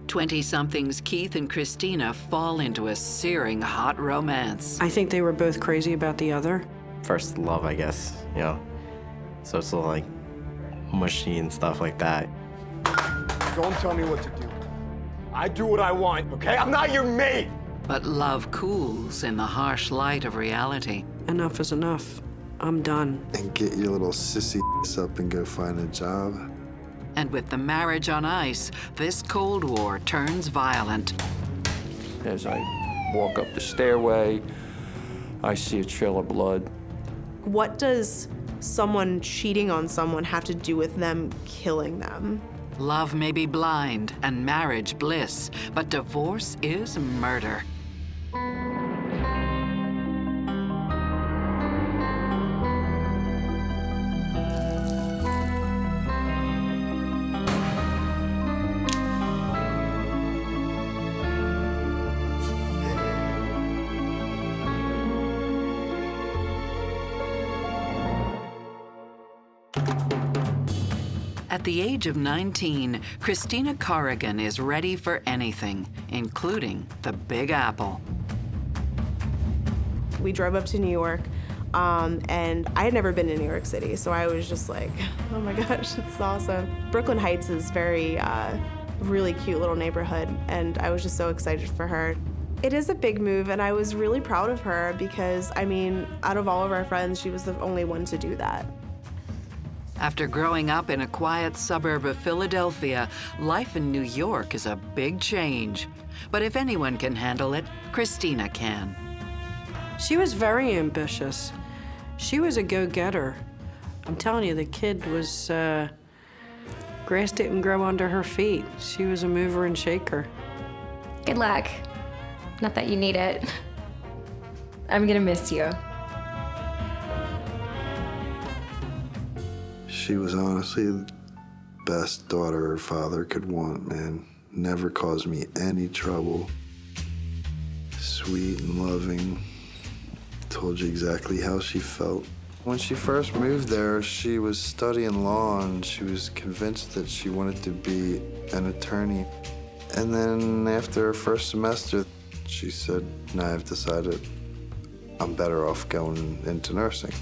20-somethings Keith and Christina fall into a searing hot romance. I think they were both crazy about the other. First love, I guess, you know? So it's a little like mushy and stuff like that. Don't tell me what to do. I do what I want, okay? I'm not your mate! But love cools in the harsh light of reality. Enough is enough. I'm done. And get your little sissy up and go find a job. And with the marriage on ice, this Cold War turns violent. As I walk up the stairway, I see a trail of blood. What does someone cheating on someone have to do with them killing them? Love may be blind and marriage bliss, but divorce is murder. At the age of 19, Christina Corrigan is ready for anything, including the Big Apple. We drove up to New York, and I had never been to New York City, so I was just like, oh my gosh, it's awesome. Brooklyn Heights is very, really cute little neighborhood, and I was just so excited for her. It is a big move, and I was really proud of her because, I mean, out of all of our friends, she was the only one to do that. After growing up in a quiet suburb of Philadelphia, life in New York is a big change. But if anyone can handle it, Christina can. She was very ambitious. She was a go-getter. I'm telling you, the kid was, grass didn't grow under her feet. She was a mover and shaker. Good luck. Not that you need it. I'm gonna miss you. She was honestly the best daughter her father could want, man. Never caused me any trouble. Sweet and loving. Told you exactly how she felt. When she first moved there, she was studying law and she was convinced that she wanted to be an attorney. And then after her first semester, she said, "No, I've decided I'm better off going into nursing."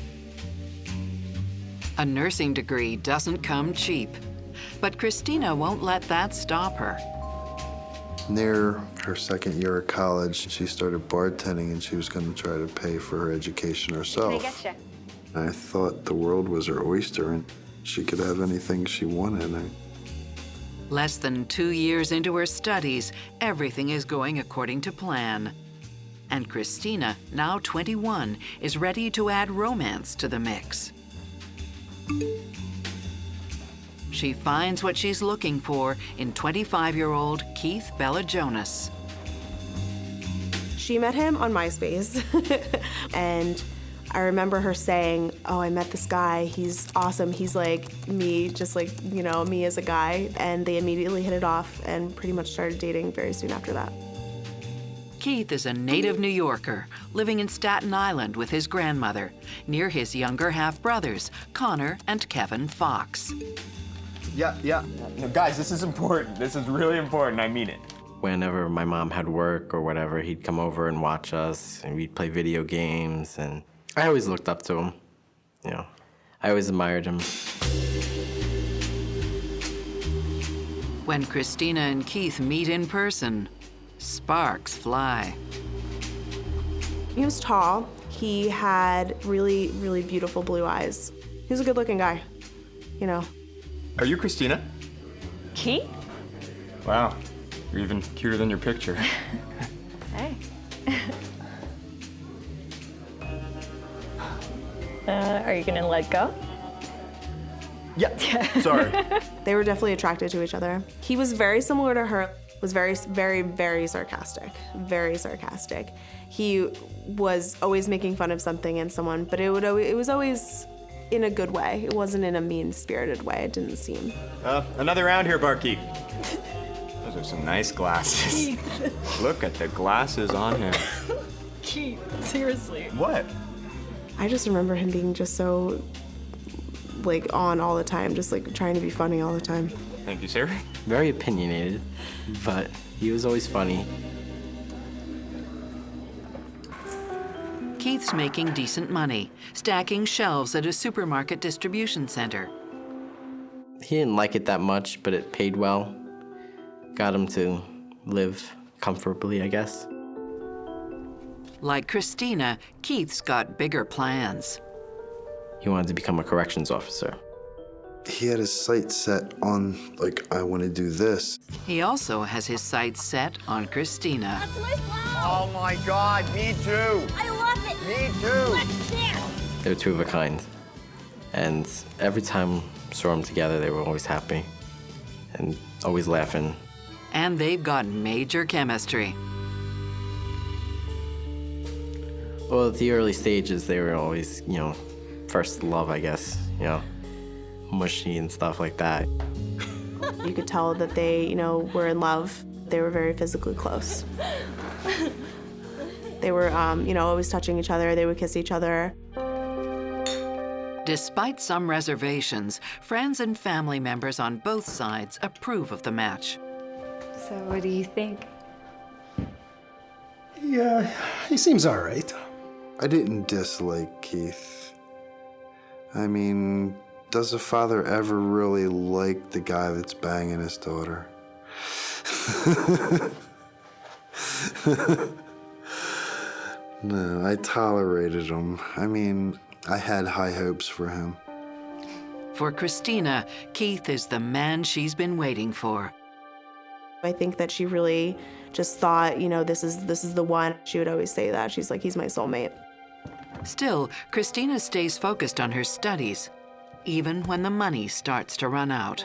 A nursing degree doesn't come cheap, but Christina won't let that stop her. Near her second year of college, she started bartending and she was going to try to pay for her education herself. I thought the world was her oyster and she could have anything she wanted. Less than 2 years into her studies, everything is going according to plan. And Christina, now 21, is ready to add romance to the mix. She finds what she's looking for in 25-year-old Keith Bell Jonas. She met him on MySpace, and I remember her saying, "Oh, I met this guy, he's awesome, he's like me, just like, you know, me as a guy," and they immediately hit it off and pretty much started dating very soon after that. Keith is a native New Yorker, living in Staten Island with his grandmother, near his younger half-brothers, Connor and Kevin Fox. Yeah. No, guys, this is important. This is really important. I mean it. Whenever my mom had work or whatever, he'd come over and watch us, and we'd play video games, and I always looked up to him. You know, I always admired him. When Christina and Keith meet in person, sparks fly. He was tall. He had really, really beautiful blue eyes. He was a good-looking guy, you know. Are you Christina? Keith? Wow, you're even cuter than your picture. Hey. Are you gonna let go? Yeah, sorry. They were definitely attracted to each other. He was very similar to her, was very, very, very sarcastic, very sarcastic. He was always making fun of something and someone, but it was always in a good way. It wasn't in a mean-spirited way, it didn't seem. Another round here, barkeep. Those are some nice glasses. Look at the glasses on him. Keith, seriously. What? I just remember him being just so, like, on all the time, just, like, trying to be funny all the time. Thank you, sir. Very opinionated, but he was always funny. Keith's making decent money, stacking shelves at a supermarket distribution center. He didn't like it that much, but it paid well. Got him to live comfortably, I guess. Like Christina, Keith's got bigger plans. He wanted to become a corrections officer. He had his sights set on, like, I want to do this. He also has his sights set on Christina. That's my slow. Oh my God, me too. I love it. Me too. Let's dance. They were two of a kind. And every time we saw them together, they were always happy and always laughing. And they've got major chemistry. Well, at the early stages, they were always, first love, I guess, mushy and stuff like that. You could tell that they, were in love. They were very physically close. They were, always touching each other. They would kiss each other. Despite some reservations, friends and family members on both sides approve of the match. So what do you think? Yeah, he seems all right. I didn't dislike Keith. I mean, does a father ever really like the guy that's banging his daughter? No, I tolerated him. I mean, I had high hopes for him. For Christina, Keith is the man she's been waiting for. I think that she really just thought, this is the one. She would always say that. She's like, he's my soulmate. Still, Christina stays focused on her studies, even when the money starts to run out.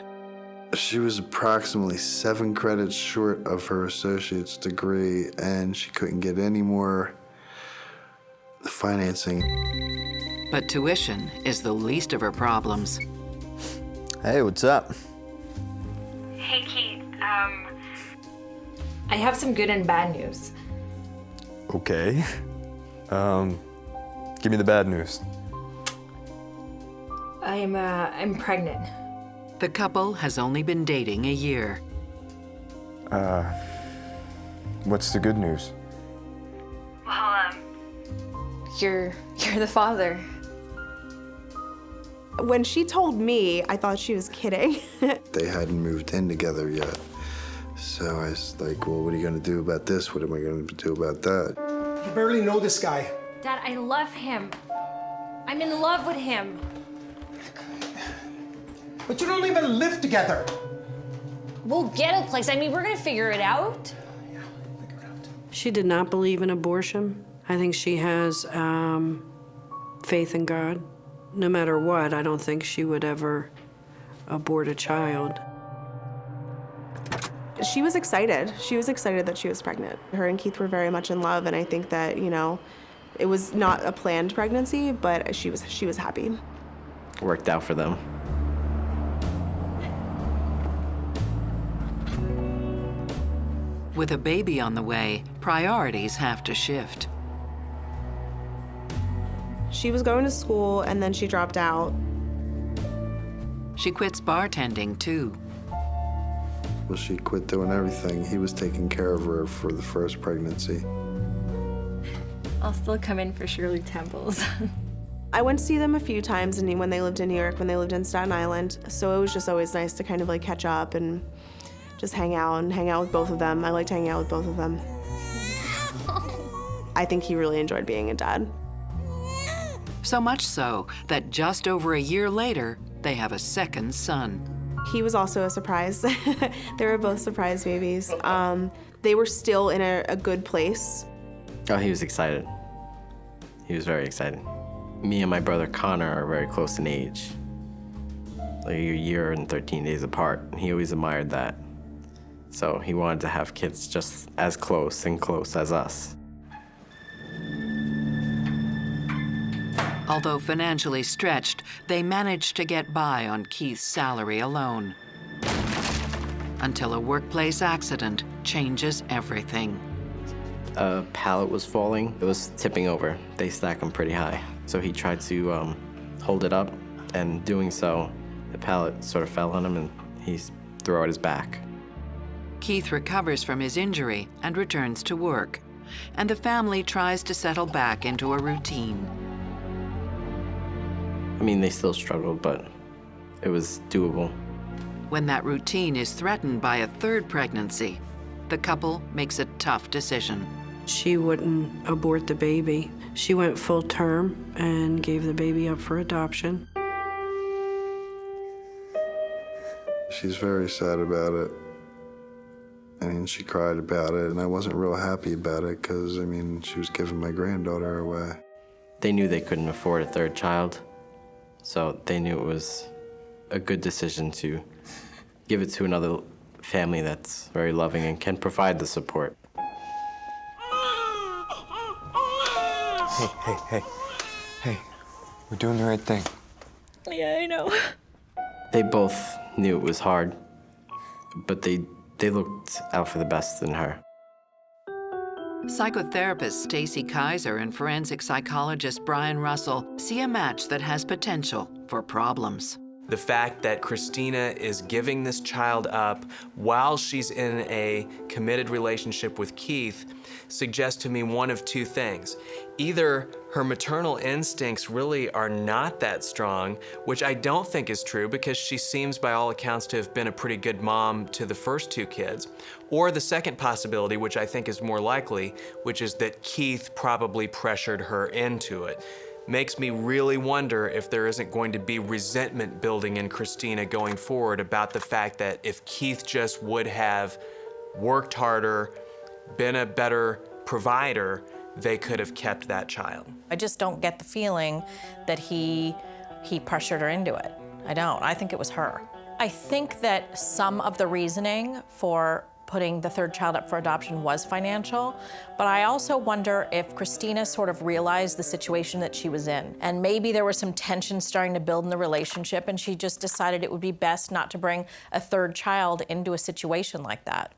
She was approximately 7 credits short of her associate's degree, and she couldn't get any more financing. But tuition is the least of her problems. Hey, what's up? Hey, Keith. I have some good and bad news. Okay. Give me the bad news. I'm pregnant. The couple has only been dating a year. What's the good news? Well, you're the father. When she told me, I thought she was kidding. They hadn't moved in together yet. So I was like, well, what are you going to do about this? What am I going to do about that? You barely know this guy. Dad, I love him. I'm in love with him. But you don't even live together. We'll get a place. I mean, we're gonna figure it out. Yeah, we'll figure it out. She did not believe in abortion. I think she has faith in God. No matter what, I don't think she would ever abort a child. She was excited. She was excited that she was pregnant. Her and Keith were very much in love, and I think that, it was not a planned pregnancy, but she was happy. Worked out for them. With a baby on the way, priorities have to shift. She was going to school, and then she dropped out. She quits bartending, too. Well, she quit doing everything. He was taking care of her for the first pregnancy. I'll still come in for Shirley Temples. I went to see them a few times when they lived in New York, when they lived in Staten Island. So it was just always nice to kind of like catch up and just hang out with both of them. I liked hanging out with both of them. I think he really enjoyed being a dad. So much so that just over a year later, they have a second son. He was also a surprise. They were both surprise babies. They were still in a good place. Oh, he was excited. He was very excited. Me and my brother Connor are very close in age. Like a year and 13 days apart. He always admired that. So he wanted to have kids just as close as us. Although financially stretched, they managed to get by on Keith's salary alone. Until a workplace accident changes everything. A pallet was falling. It was tipping over. They stack them pretty high. So he tried to hold it up, and doing so, the pallet sort of fell on him, and he throw out his back. Keith recovers from his injury and returns to work, and the family tries to settle back into a routine. I mean, they still struggled, but it was doable. When that routine is threatened by a third pregnancy, the couple makes a tough decision. She wouldn't abort the baby. She went full term and gave the baby up for adoption. She's very sad about it. I mean, she cried about it, and I wasn't real happy about it because, I mean, she was giving my granddaughter away. They knew they couldn't afford a third child, so they knew it was a good decision to give it to another family that's very loving and can provide the support. Hey, we're doing the right thing. Yeah, I know. They both knew it was hard, but they looked out for the best in her. Psychotherapist Stacy Kaiser and forensic psychologist Brian Russell see a match that has potential for problems. The fact that Christina is giving this child up while she's in a committed relationship with Keith suggests to me one of two things. Either her maternal instincts really are not that strong, which I don't think is true because she seems by all accounts to have been a pretty good mom to the first two kids. Or the second possibility, which I think is more likely, which is that Keith probably pressured her into it. Makes me really wonder if there isn't going to be resentment building in Christina going forward about the fact that if Keith just would have worked harder, been a better provider, they could have kept that child. I just don't get the feeling that he pressured her into it. I don't. I think it was her. I think that some of the reasoning for putting the third child up for adoption was financial, but I also wonder if Christina sort of realized the situation that she was in, and maybe there was some tension starting to build in the relationship, and she just decided it would be best not to bring a third child into a situation like that.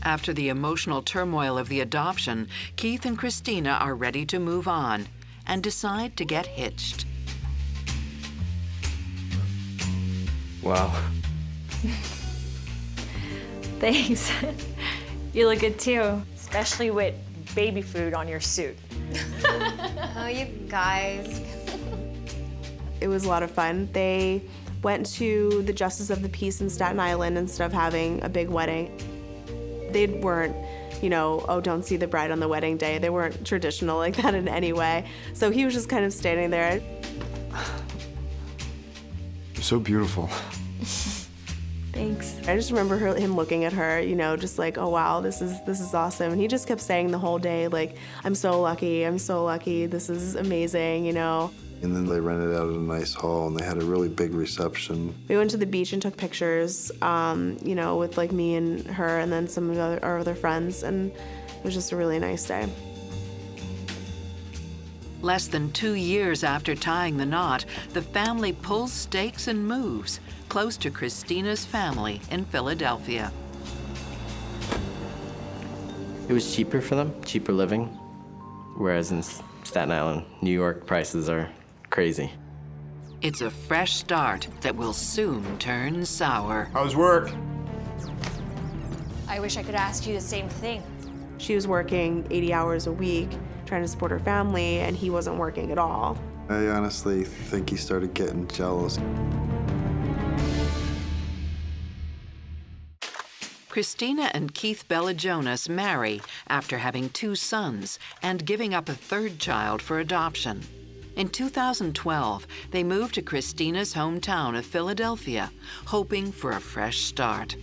After the emotional turmoil of the adoption, Keith and Christina are ready to move on and decide to get hitched. Wow. Thanks. You look good too, especially with baby food on your suit. Oh, you guys. It was a lot of fun. They went to the Justice of the Peace in Staten Island instead of having a big wedding. They weren't, you know, oh, don't see the bride on the wedding day. They weren't traditional like that in any way. So he was just kind of standing there. You're so beautiful. Thanks. I just remember him looking at her, you know, just like, oh wow, this is awesome. And he just kept saying the whole day, like, I'm so lucky, this is amazing, you know. And then they rented out a nice hall, and they had a really big reception. We went to the beach and took pictures, you know, with like me and her and then some of our other friends, and it was just a really nice day. Less than 2 years after tying the knot, the family pulls stakes and moves close to Christina's family in Philadelphia. It was cheaper for them, cheaper living, whereas in Staten Island, New York, prices are crazy. It's a fresh start that will soon turn sour. How's work? I wish I could ask you the same thing. She was working 80 hours a week, trying to support her family, and he wasn't working at all. I honestly think he started getting jealous. Christina and Keith Bell Jonas marry after having 2 sons and giving up a third child for adoption. In 2012, they moved to Christina's hometown of Philadelphia, hoping for a fresh start.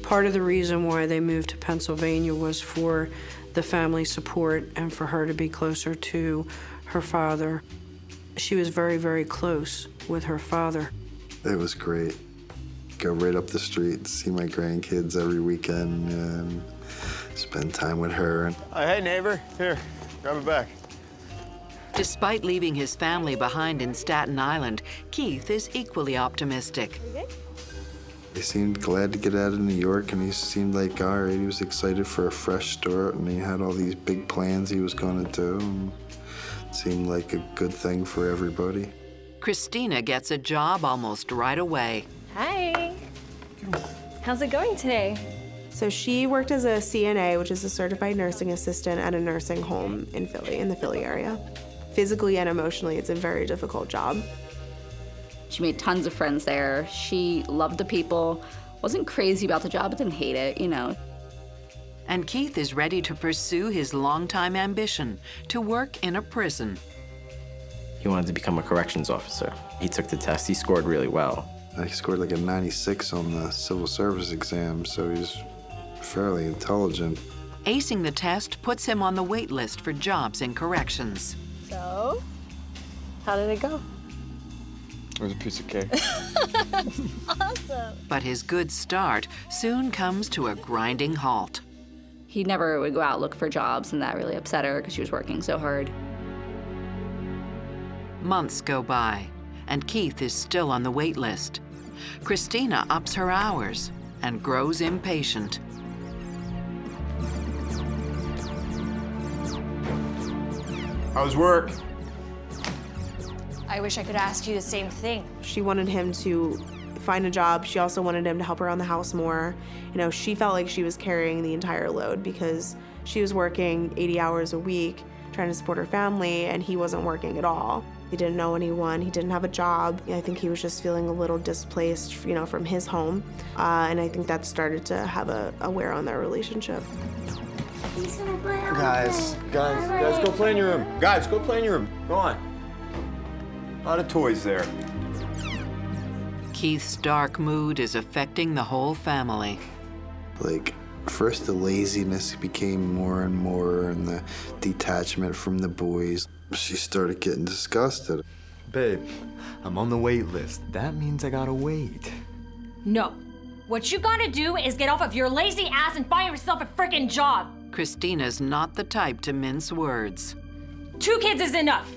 Part of the reason why they moved to Pennsylvania was for the family support and for her to be closer to her father. She was very, very close with her father. It was great. Go right up the street, see my grandkids every weekend, and spend time with her. Hey, neighbor. Here, grab it back. Despite leaving his family behind in Staten Island, Keith is equally optimistic. He seemed glad to get out of New York, and he seemed like, all right, he was excited for a fresh start, and he had all these big plans he was going to do, and it seemed like a good thing for everybody. Christina gets a job almost right away. Hi. How's it going today? So she worked as a CNA, which is a certified nursing assistant at a nursing home in Philly, in the Philly area. Physically and emotionally, it's a very difficult job. She made tons of friends there. She loved the people, wasn't crazy about the job, but didn't hate it, you know. And Keith is ready to pursue his longtime ambition, to work in a prison. He wanted to become a corrections officer. He took the test. He scored really well. He scored like a 96 on the civil service exam, so he's fairly intelligent. Acing the test puts him on the wait list for jobs in corrections. So, how did it go? It was a piece of cake. That's awesome. But his good start soon comes to a grinding halt. He never would go out look for jobs, and that really upset her because she was working so hard. Months go by, and Keith is still on the wait list. Christina ups her hours and grows impatient. How's work? I wish I could ask you the same thing. She wanted him to find a job. She also wanted him to help her around the house more. You know, she felt like she was carrying the entire load because she was working 80 hours a week trying to support her family, and he wasn't working at all. He didn't know anyone. He didn't have a job. I think he was just feeling a little displaced, you know, from his home. And I think that started to have a wear on their relationship. Guys, go play in your room. Guys, go play in your room. Go on. A lot of toys there. Keith's dark mood is affecting the whole family. Like, first the laziness became more and more, and the detachment from the boys. She started getting disgusted. Babe, I'm on the wait list. That means I gotta wait. No. What you gotta do is get off of your lazy ass and find yourself a frickin' job. Christina's not the type to mince words. 2 kids is enough.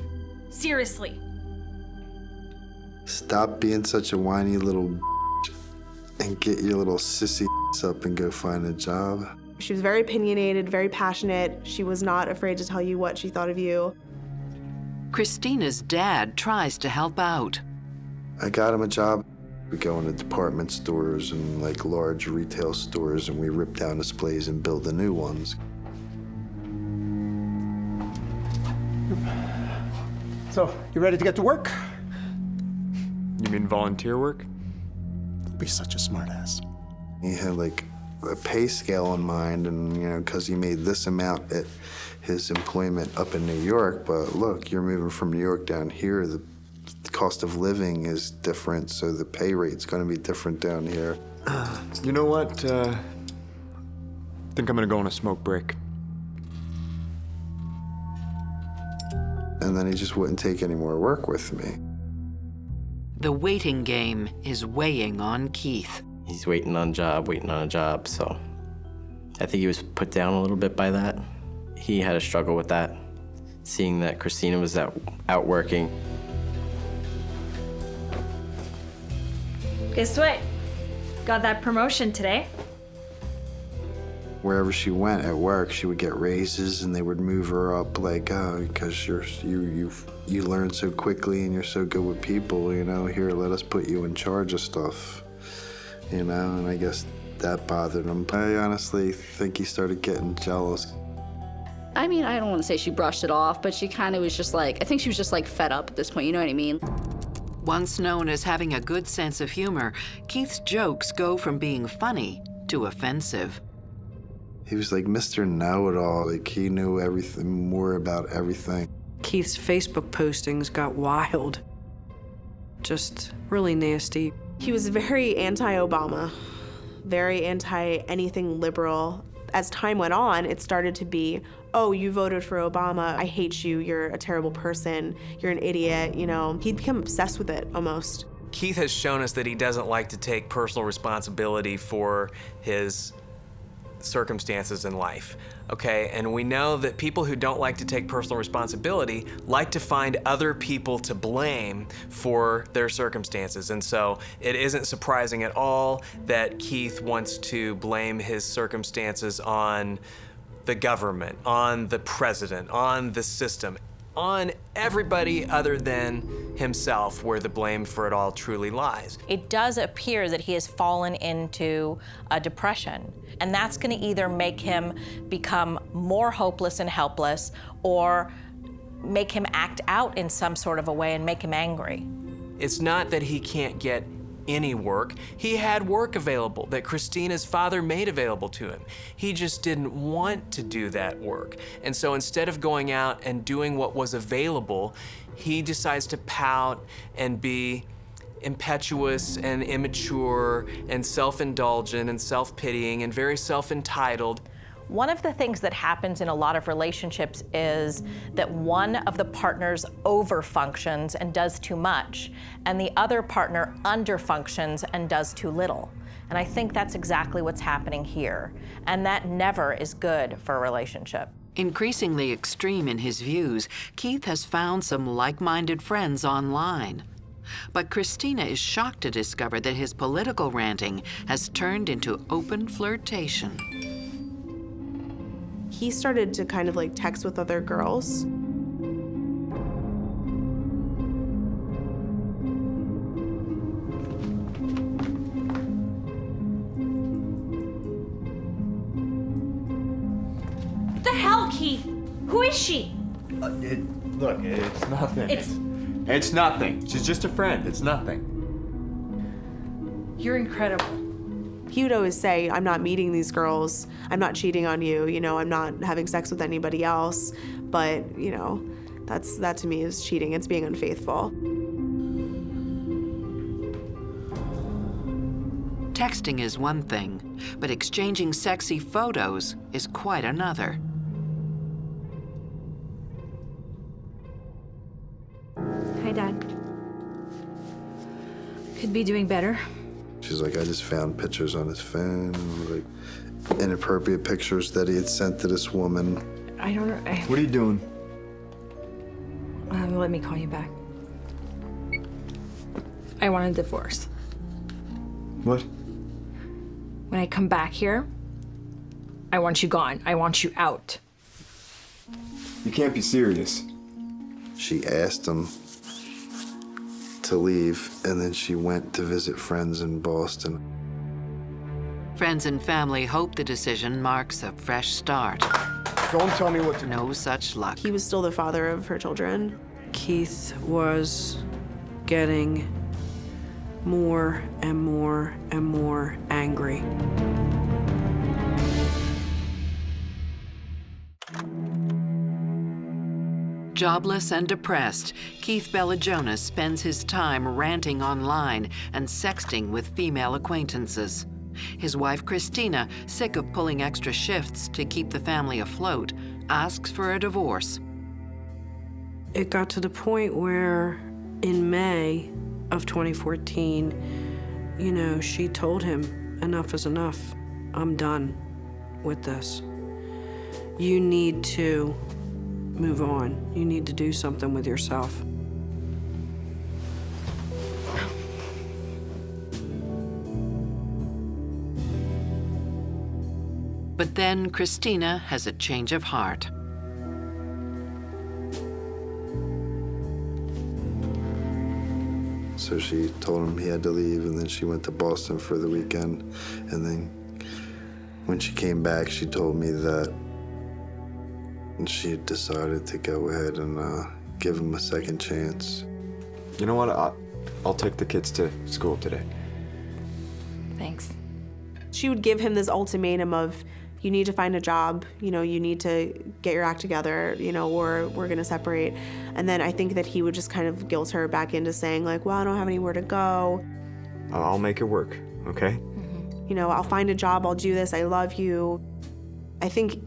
Seriously. Stop being such a whiny little and get your little sissy up and go find a job. She was very opinionated, very passionate. She was not afraid to tell you what she thought of you. Christina's dad tries to help out. I got him a job. We go into department stores and like large retail stores, and we rip down displays and build the new ones. So, you ready to get to work? You mean volunteer work? Don't be such a smartass. He had like a pay scale in mind, and you know, because he made this amount at his employment up in New York, but look, you're moving from New York down here, the cost of living is different, so the pay rate's gonna be different down here. You know what? I think I'm gonna go on a smoke break. And then he just wouldn't take any more work with me. The waiting game is weighing on Keith. He's waiting on a job, so I think he was put down a little bit by that. He had a struggle with that, seeing that Christina was out working. Guess what? Got that promotion today. Wherever she went at work, she would get raises, and they would move her up like, oh, because you learn so quickly and you're so good with people, you know, here, let us put you in charge of stuff, you know, and I guess that bothered him. I honestly think he started getting jealous. I mean, I don't want to say she brushed it off, but she kind of was just like, I think she was just like fed up at this point, you know what I mean? Once known as having a good sense of humor, Keith's jokes go from being funny to offensive. He was like Mr. Know-It-All, like he knew everything, more about everything. Keith's Facebook postings got wild. Just really nasty. He was very anti-Obama, very anti-anything liberal. As time went on, it started to be, oh, you voted for Obama, I hate you, you're a terrible person, you're an idiot, you know. He'd become obsessed with it, almost. Keith has shown us that he doesn't like to take personal responsibility for his circumstances in life, okay? And we know that people who don't like to take personal responsibility like to find other people to blame for their circumstances. And so it isn't surprising at all that Keith wants to blame his circumstances on the government, on the president, on the system, on everybody other than himself where the blame for it all truly lies. It does appear that he has fallen into a depression, and that's going to either make him become more hopeless and helpless or make him act out in some sort of a way and make him angry. It's not that he can't get any work. He had work available that Christina's father made available to him. He just didn't want to do that work. And so instead of going out and doing what was available, he decides to pout and be impetuous and immature and self-indulgent and self-pitying and very self-entitled. One of the things that happens in a lot of relationships is that one of the partners overfunctions and does too much, and the other partner underfunctions and does too little. And I think that's exactly what's happening here. And that never is good for a relationship. Increasingly extreme in his views, Keith has found some like-minded friends online. But Christina is shocked to discover that his political ranting has turned into open flirtation. He started to kind of like text with other girls. What the hell, Keith? Who is she? Look, it's nothing. It's nothing. She's just a friend. It's nothing. You're incredible. He would always say, I'm not meeting these girls, I'm not cheating on you, you know, I'm not having sex with anybody else. But, you know, that to me is cheating. It's being unfaithful. Texting is one thing, but exchanging sexy photos is quite another. Hi, Dad. Could be doing better. She's like, I just found pictures on his phone, like inappropriate pictures that he had sent to this woman. I don't know. What are you doing? Let me call you back. I want a divorce. What? When I come back here, I want you gone. I want you out. You can't be serious. She asked him to leave, and then she went to visit friends in Boston. Friends and family hope the decision marks a fresh start. Don't tell me what to do. No such luck. He was still the father of her children. Keith was getting more and more and more angry. Jobless and depressed, Keith Bell Jonas spends his time ranting online and sexting with female acquaintances. His wife, Christina, sick of pulling extra shifts to keep the family afloat, asks for a divorce. It got to the point where in May of 2014, you know, she told him, enough is enough. I'm done with this. You need to move on. You need to do something with yourself. But then Christina has a change of heart. So she told him he had to leave, and then she went to Boston for the weekend. And then when she came back, she told me that she had decided to go ahead and give him a second chance. You know what? I'll take the kids to school today. Thanks. She would give him this ultimatum of, you need to find a job, you know, you need to get your act together, you know, or we're gonna separate. And then I think that he would just kind of guilt her back into saying like, well, I don't have anywhere to go. I'll make it work, okay? You know, I'll find a job, I'll do this, I love you. I think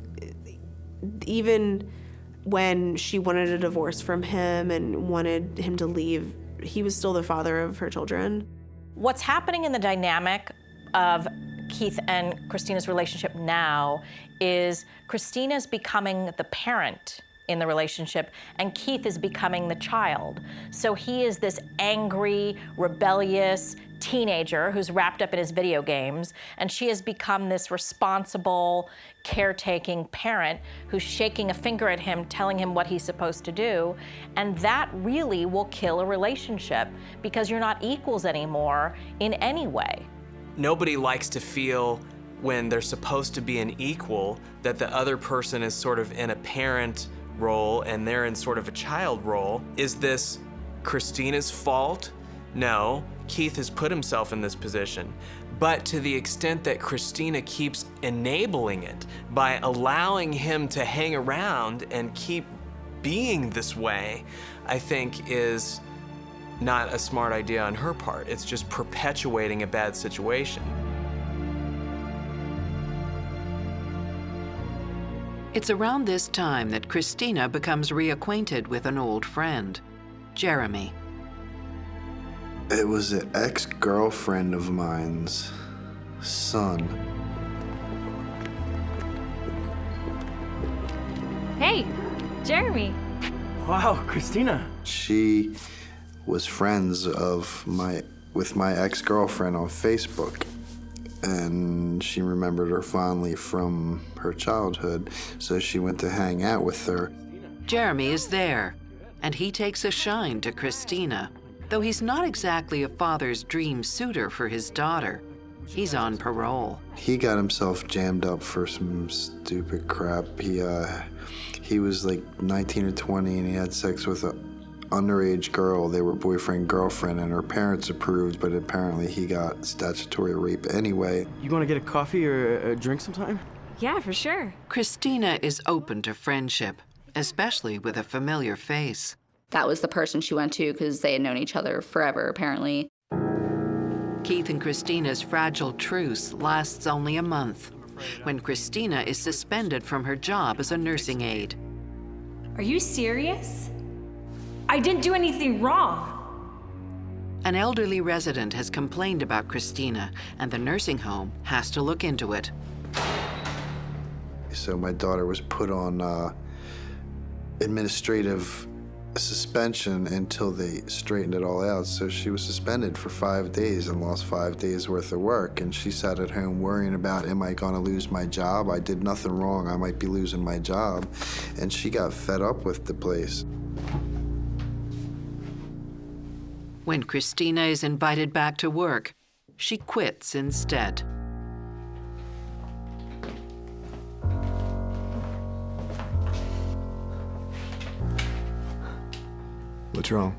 even when she wanted a divorce from him and wanted him to leave, he was still the father of her children. What's happening in the dynamic of Keith and Christina's relationship now is Christina's becoming the parent in the relationship and Keith is becoming the child. So he is this angry, rebellious teenager who's wrapped up in his video games, and she has become this responsible, caretaking parent who's shaking a finger at him, telling him what he's supposed to do. And that really will kill a relationship because you're not equals anymore in any way. Nobody likes to feel when they're supposed to be an equal that the other person is sort of in a parent role and they're in sort of a child role. Is this Christina's fault? No, Keith has put himself in this position. But to the extent that Christina keeps enabling it by allowing him to hang around and keep being this way, I think is not a smart idea on her part. It's just perpetuating a bad situation. It's around this time that Christina becomes reacquainted with an old friend, Jeremy. It was an ex-girlfriend of mine's son. Hey, Jeremy. Wow, Christina. She was friends with my ex-girlfriend on Facebook, and she remembered her fondly from her childhood, so she went to hang out with her. Jeremy is there, and he takes a shine to Christina. Though he's not exactly a father's dream suitor for his daughter, he's on parole. He got himself jammed up for some stupid crap. He was like 19 or 20, and he had sex with an underage girl. They were boyfriend-girlfriend, and her parents approved, but apparently he got statutory rape anyway. You want to get a coffee or a drink sometime? Yeah, for sure. Christina is open to friendship, especially with a familiar face. That was the person she went to because they had known each other forever, apparently. Keith and Christina's fragile truce lasts only a month, when Christina is suspended from her job as a nursing aide. Are you serious? I didn't do anything wrong. An elderly resident has complained about Christina, and the nursing home has to look into it. So my daughter was put on administrative suspension until they straightened it all out. So she was suspended for 5 days and lost 5 days worth of work. And she sat at home worrying about, am I gonna lose my job? I did nothing wrong, I might be losing my job. And she got fed up with the place. When Christina is invited back to work, she quits instead. What's wrong?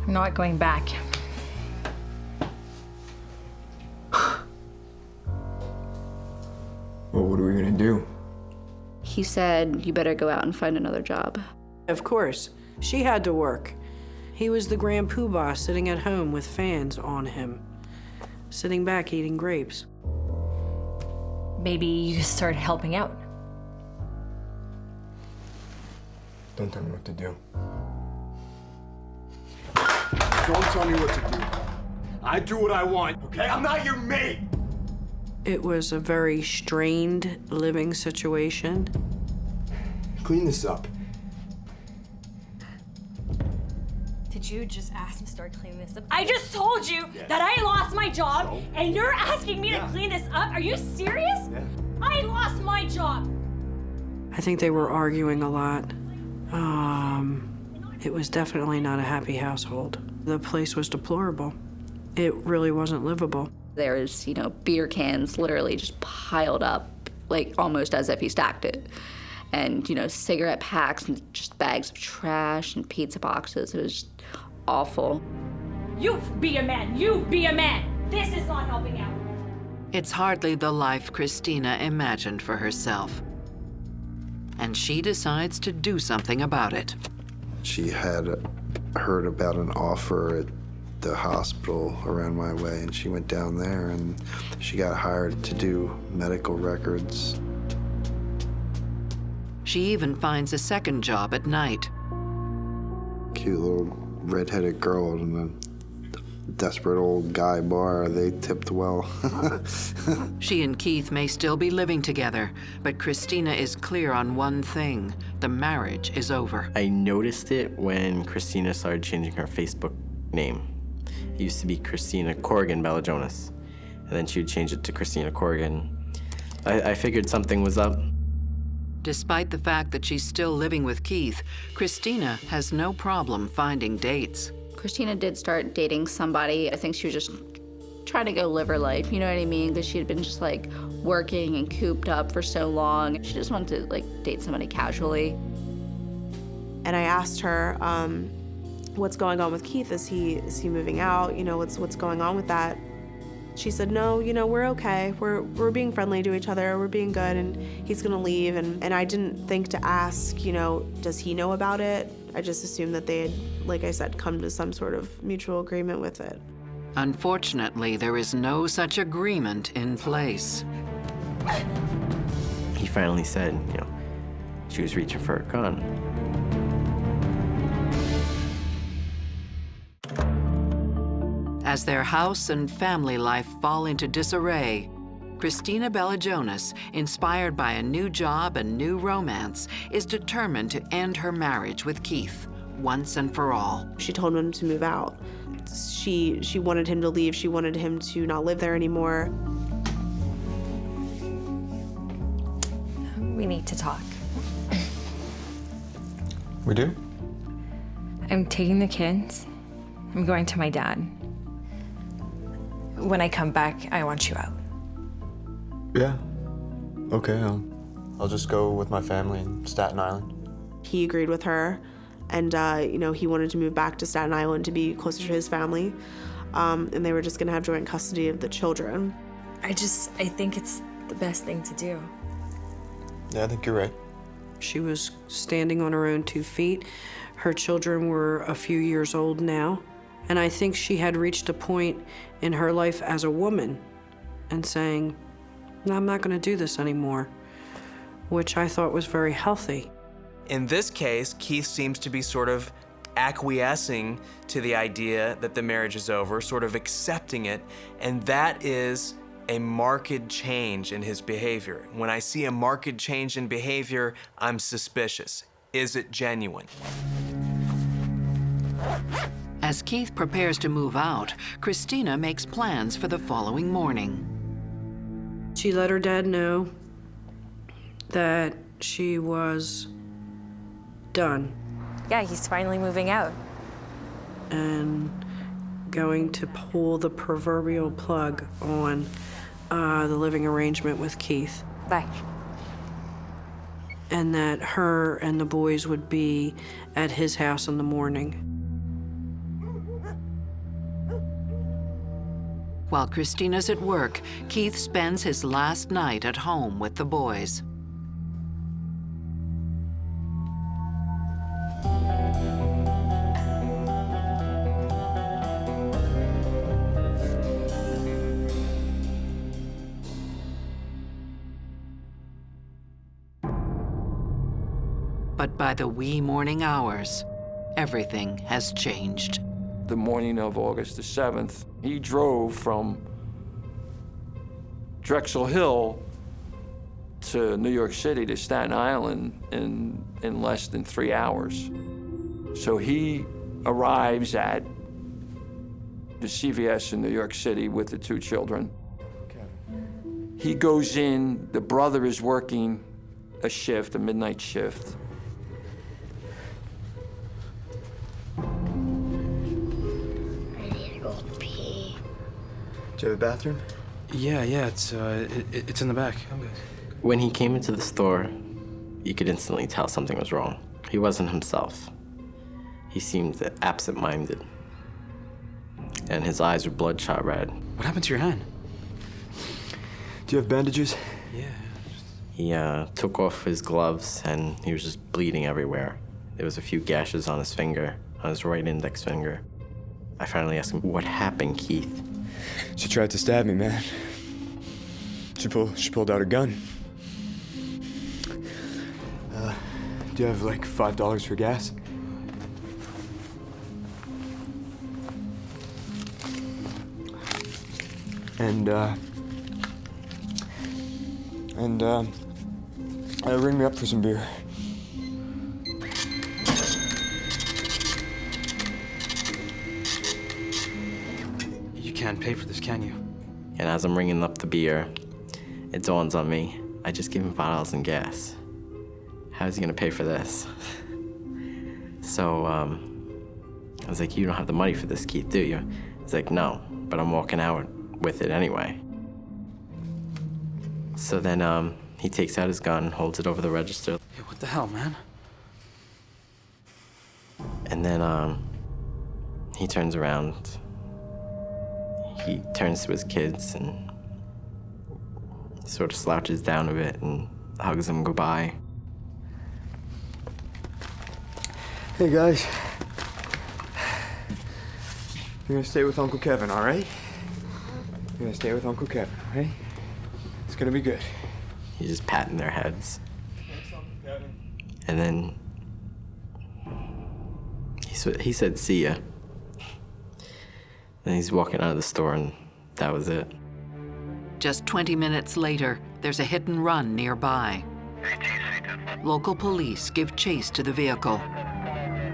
I'm not going back. Well, what are we gonna do? He said, you better go out and find another job. Of course, she had to work. He was the grand poobah sitting at home with fans on him, sitting back eating grapes. Maybe you start helping out. Don't tell me what to do. Don't tell me what to do. I do what I want, okay? I'm not your mate! It was a very strained living situation. Clean this up. Did you just ask me to start cleaning this up? I just told you that I lost my job, and you're asking me to clean this up? Are you serious? Yeah. I lost my job. I think they were arguing a lot. It was definitely not a happy household. The place was deplorable. It really wasn't livable. There was, beer cans literally just piled up, like almost as if he stacked it. And, cigarette packs and just bags of trash and pizza boxes. It was just awful. You be a man. You be a man. This is not helping out. It's hardly the life Christina imagined for herself. And she decides to do something about it. She had heard about an offer at the hospital around my way, and she went down there and she got hired to do medical records. She even finds a second job at night. Cute little redheaded girl in an desperate old guy bar. They tipped well. She and Keith may still be living together, but Christina is clear on one thing: the marriage is over. I noticed it when Christina started changing her Facebook name. It used to be Christina Bell Jonas, and then she would change it to Christina Corrigan. I figured something was up. Despite the fact that she's still living with Keith, Christina has no problem finding dates. Christina did start dating somebody. I think she was just trying to go live her life, you know what I mean? Because she had been just like working and cooped up for so long. She just wanted to like date somebody casually. And I asked her, what's going on with Keith? Is he moving out? You know, what's going on with that? She said, no, you know, we're okay. We're being friendly to each other. We're being good, and he's gonna leave. And I didn't think to ask, you know, does he know about it? I just assumed that they had, like I said, come to some sort of mutual agreement with it. Unfortunately, there is no such agreement in place. He finally said, you know, she was reaching for a gun. As their house and family life fall into disarray, Christina Bell Jonas, inspired by a new job and new romance, is determined to end her marriage with Keith once and for all. She told him to move out. She wanted him to leave. She wanted him to not live there anymore. We need to talk. We do? I'm taking the kids. I'm going to my dad. When I come back, I want you out. Yeah. Okay, I'll just go with my family in Staten Island. He agreed with her, and you know, he wanted to move back to Staten Island to be closer to his family, and they were just gonna have joint custody of the children. I think it's the best thing to do. Yeah, I think you're right. She was standing on her own 2 feet. Her children were a few years old now, and I think she had reached a point in her life as a woman and saying, no, I'm not gonna do this anymore, which I thought was very healthy. In this case, Keith seems to be sort of acquiescing to the idea that the marriage is over, sort of accepting it, and that is a marked change in his behavior. When I see a marked change in behavior, I'm suspicious. Is it genuine? As Keith prepares to move out, Christina makes plans for the following morning. She let her dad know that she was done Yeah, he's finally moving out. and going to pull the proverbial plug on the living arrangement with Keith. Bye. And that her and the boys would be at his house in the morning. While Christina's at work, Keith spends his last night at home with the boys. But by the wee morning hours, everything has changed. The morning of August the 7th, he drove from Drexel Hill to New York City to Staten Island in less than 3 hours. So he arrives at the CVS in New York City with the 2 children. He goes in, the brother is working a shift, a midnight shift. Do you have a bathroom? Yeah, it's in the back. When he came into the store, you could instantly tell something was wrong. He wasn't himself. He seemed absent-minded. And his eyes were bloodshot red. What happened to your hand? Do you have bandages? Yeah. He took off his gloves and he was just bleeding everywhere. There was a few gashes on his finger, on his right index finger. I finally asked him, what happened, Keith? She tried to stab me, man. She pulled out a gun. Do you have like $5 for gas? And ring me up for some beer. You can't pay for this, can you? And as I'm ringing up the beer, it dawns on me, I just gave him $5 in gas. How's he gonna pay for this? So, I was like, you don't have the money for this, Keith, do you? He's like, no, but I'm walking out with it anyway. So then, he takes out his gun, holds it over the register. Hey, what the hell, man? And then, he turns around. He turns to his kids and sort of slouches down a bit and hugs them goodbye. Hey, guys. You're gonna stay with Uncle Kevin, all right? You're gonna stay with Uncle Kevin, all right? It's gonna be good. He's just patting their heads. Thanks, Uncle Kevin. And then he said, see ya. And he's walking out of the store, and that was it. Just 20 minutes later, there's a hit and run nearby. Local police give chase to the vehicle.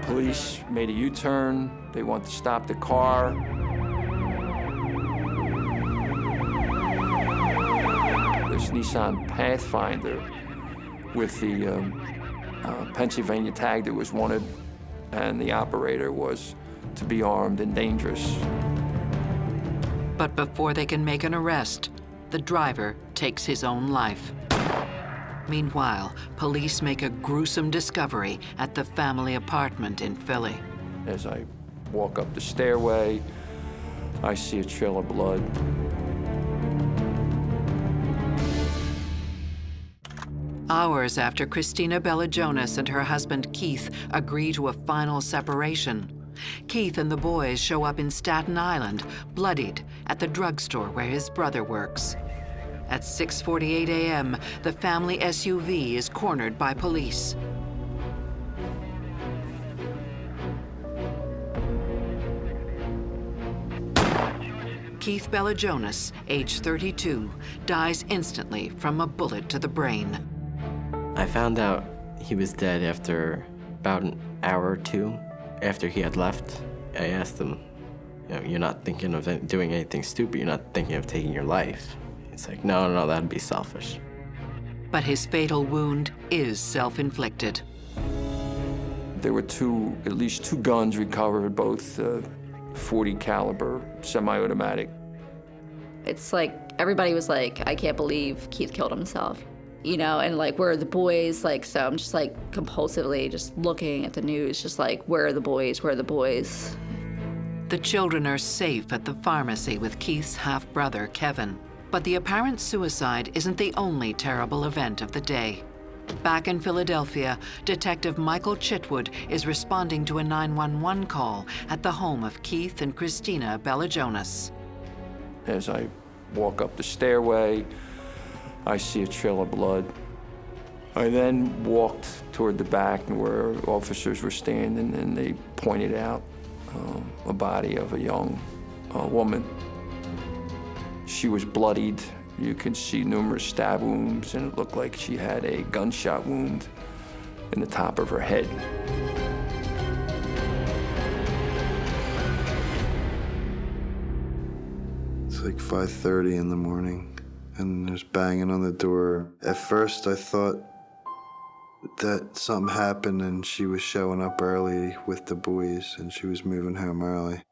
Police made a U-turn. They want to stop the car. This Nissan Pathfinder with the Pennsylvania tag that was wanted, and the operator was to be armed and dangerous. But before they can make an arrest, the driver takes his own life. Meanwhile, police make a gruesome discovery at the family apartment in Philly. As I walk up the stairway, I see a trail of blood. Hours after Christina Bell Jonas and her husband Keith agree to a final separation, Keith and the boys show up in Staten Island, bloodied, at the drugstore where his brother works. At 6:48 a.m., the family SUV is cornered by police. Keith Bell Jonas, age 32, dies instantly from a bullet to the brain. I found out he was dead after about an hour or two after he had left. I asked him, you're not thinking of doing anything stupid, you're not thinking of taking your life. He's like, no, that'd be selfish. But his fatal wound is self-inflicted. There were at least two guns recovered, both .40 caliber, semi-automatic. It's like, everybody was like, I can't believe Keith killed himself. And like, where are the boys? Like, so I'm just like compulsively just looking at the news, just like, where are the boys? Where are the boys? The children are safe at the pharmacy with Keith's half-brother, Kevin. But the apparent suicide isn't the only terrible event of the day. Back in Philadelphia, Detective Michael Chitwood is responding to a 911 call at the home of Keith and Christina Bell Jonas. As I walk up the stairway, I see a trail of blood. I then walked toward the back where officers were standing, and they pointed out a body of a young woman. She was bloodied. You could see numerous stab wounds, and it looked like she had a gunshot wound in the top of her head. It's like 5:30 in the morning, and there's banging on the door. At first, I thought that something happened and she was showing up early with the boys, and she was moving home early.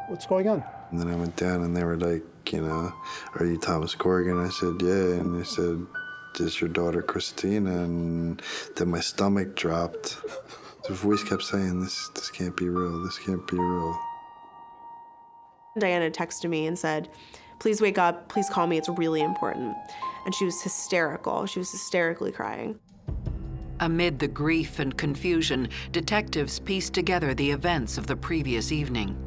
What's going on? And then I went down, and they were like, are you Thomas Corrigan? I said, yeah. And they said, is your daughter Christina? And then my stomach dropped. The voice kept saying, this can't be real, this can't be real. Diana texted me and said, please wake up, please call me, it's really important. And she was hysterical. She was hysterically crying. Amid the grief and confusion, detectives pieced together the events of the previous evening.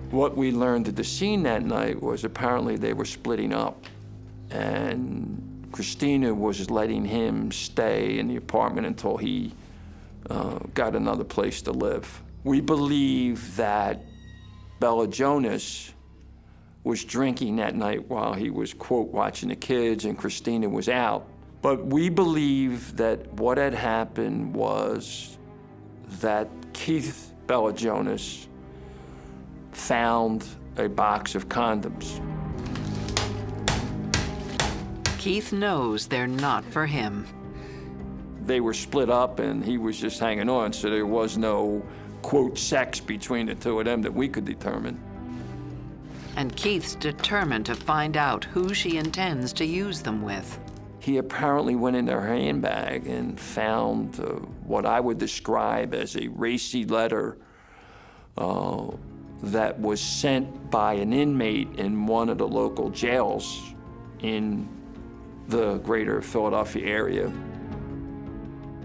What we learned at the scene that night was apparently they were splitting up, and Christina was letting him stay in the apartment until he got another place to live. We believe that Bell Jonas was drinking that night while he was, quote, watching the kids, and Christina was out. But we believe that what had happened was that Keith Bell Jonas found a box of condoms. Keith knows they're not for him. They were split up and he was just hanging on, so there was no, quote, sex between the two of them that we could determine. And Keith's determined to find out who she intends to use them with. He apparently went in their handbag and found what I would describe as a racy letter that was sent by an inmate in one of the local jails in the greater Philadelphia area.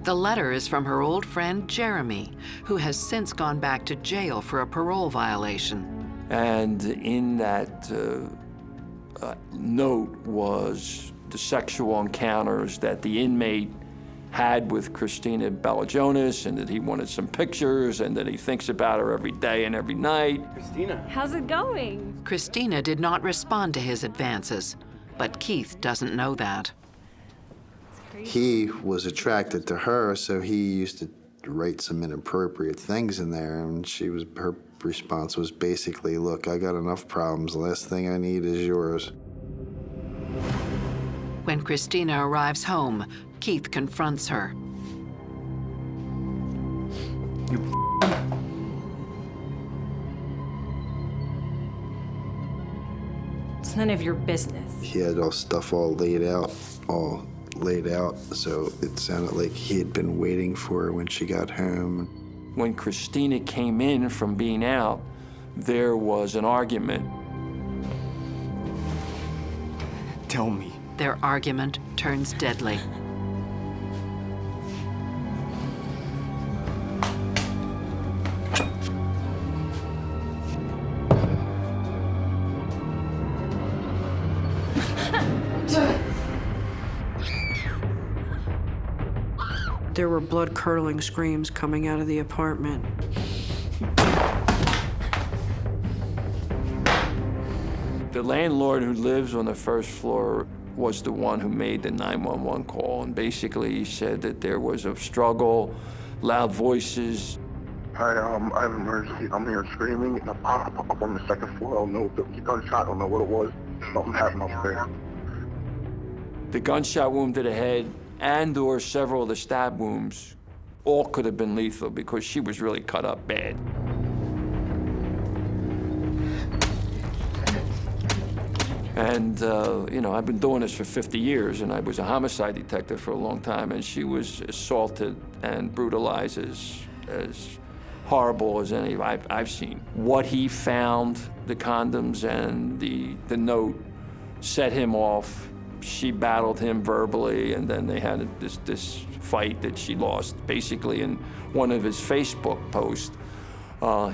The letter is from her old friend Jeremy, who has since gone back to jail for a parole violation. And in that note was the sexual encounters that the inmate had with Christina Bell Jonas, and that he wanted some pictures, and that he thinks about her every day and every night. Christina. How's it going? Christina did not respond to his advances, but Keith doesn't know that. He was attracted to her, so he used to write some inappropriate things in there, and her response was basically, look, I got enough problems. The last thing I need is yours. When Christina arrives home, Keith confronts her. It's none of your business. He had stuff all laid out, so it sounded like he had been waiting for her when she got home. When Christina came in from being out, there was an argument. Tell me. Their argument turns deadly. There were blood-curdling screams coming out of the apartment. The landlord who lives on the first floor was the one who made the 911 call, and basically he said that there was a struggle, loud voices. Hi, I have an emergency. I'm here screaming, and I pop up on the second floor. I don't know if it was a gunshot. I don't know what it was. Something happened upstairs. The gunshot wound to the head and/or several of the stab wounds all could have been lethal because she was really cut up bad. And, I've been doing this for 50 years, and I was a homicide detective for a long time, and she was assaulted and brutalized as horrible as any I've seen. What he found, the condoms and the note, set him off. She battled him verbally, and then they had this fight that she lost. Basically, in one of his Facebook posts,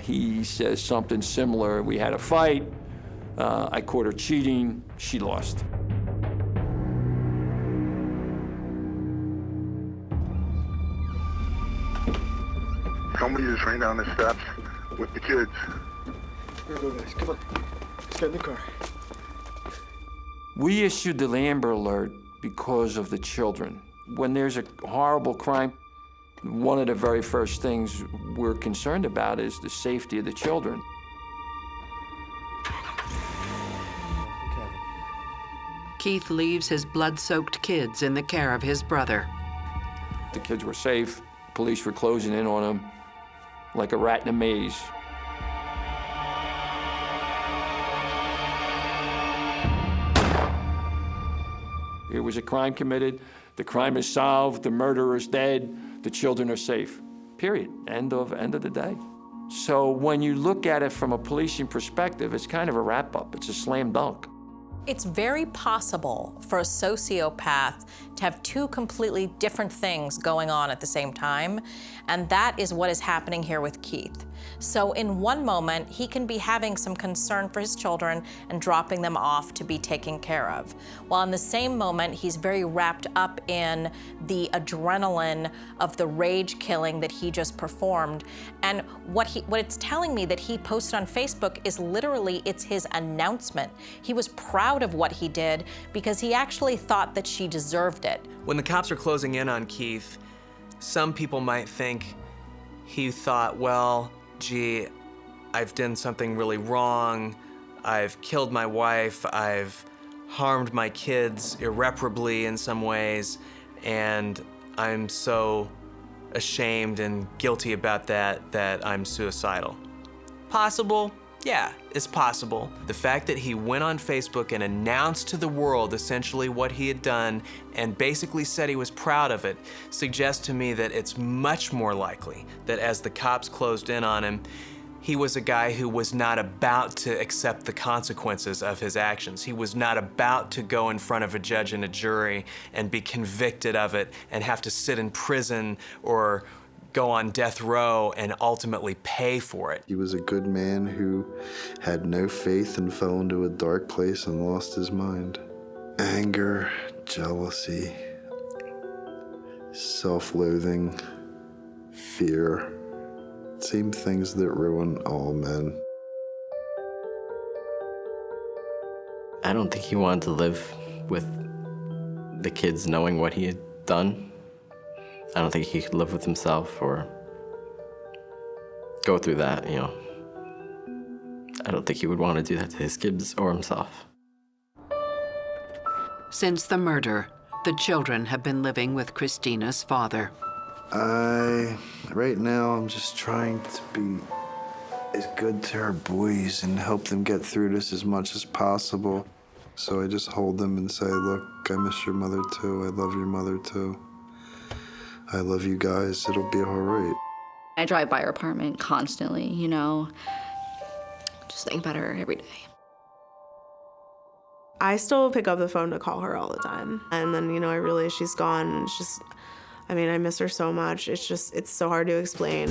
he says something similar. We had a fight. I caught her cheating. She lost. Somebody just ran down the steps with the kids. Here we go, guys. Come on. Let's get in the car. We issued the Amber Alert because of the children. When there's a horrible crime, one of the very first things we're concerned about is the safety of the children. Keith leaves his blood-soaked kids in the care of his brother. The kids were safe. Police were closing in on them like a rat in a maze. It was a crime committed. The crime is solved. The murderer is dead. The children are safe. Period. End of the day. So when you look at it from a policing perspective, it's kind of a wrap-up. It's a slam dunk. It's very possible for a sociopath to have two completely different things going on at the same time, and that is what is happening here with Keith. So in one moment, he can be having some concern for his children and dropping them off to be taken care of. While in the same moment, he's very wrapped up in the adrenaline of the rage killing that he just performed. And what it's telling me that he posted on Facebook is literally, it's his announcement. He was proud of what he did because he actually thought that she deserved it. When the cops are closing in on Keith, some people might think he thought, well, gee, I've done something really wrong. I've killed my wife. I've harmed my kids irreparably in some ways. And I'm so ashamed and guilty about that I'm suicidal. Possible? Yeah, it's possible. The fact that he went on Facebook and announced to the world essentially what he had done and basically said he was proud of it suggests to me that it's much more likely that as the cops closed in on him, he was a guy who was not about to accept the consequences of his actions. He was not about to go in front of a judge and a jury and be convicted of it and have to sit in prison or go on death row and ultimately pay for it. He was a good man who had no faith and fell into a dark place and lost his mind. Anger, jealousy, self-loathing, fear. Same things that ruin all men. I don't think he wanted to live with the kids knowing what he had done. I don't think he could live with himself or go through that, you know. I don't think he would want to do that to his kids or himself. Since the murder, the children have been living with Christina's father. Right now, I'm just trying to be as good to our boys and help them get through this as much as possible. So I just hold them and say, look, I miss your mother too. I love your mother too. I love you guys. It'll be all right. I drive by her apartment constantly, you know, just think about her every day. I still pick up the phone to call her all the time. And then, you know, I realize she's gone. And it's just, I mean, I miss her so much. It's so hard to explain.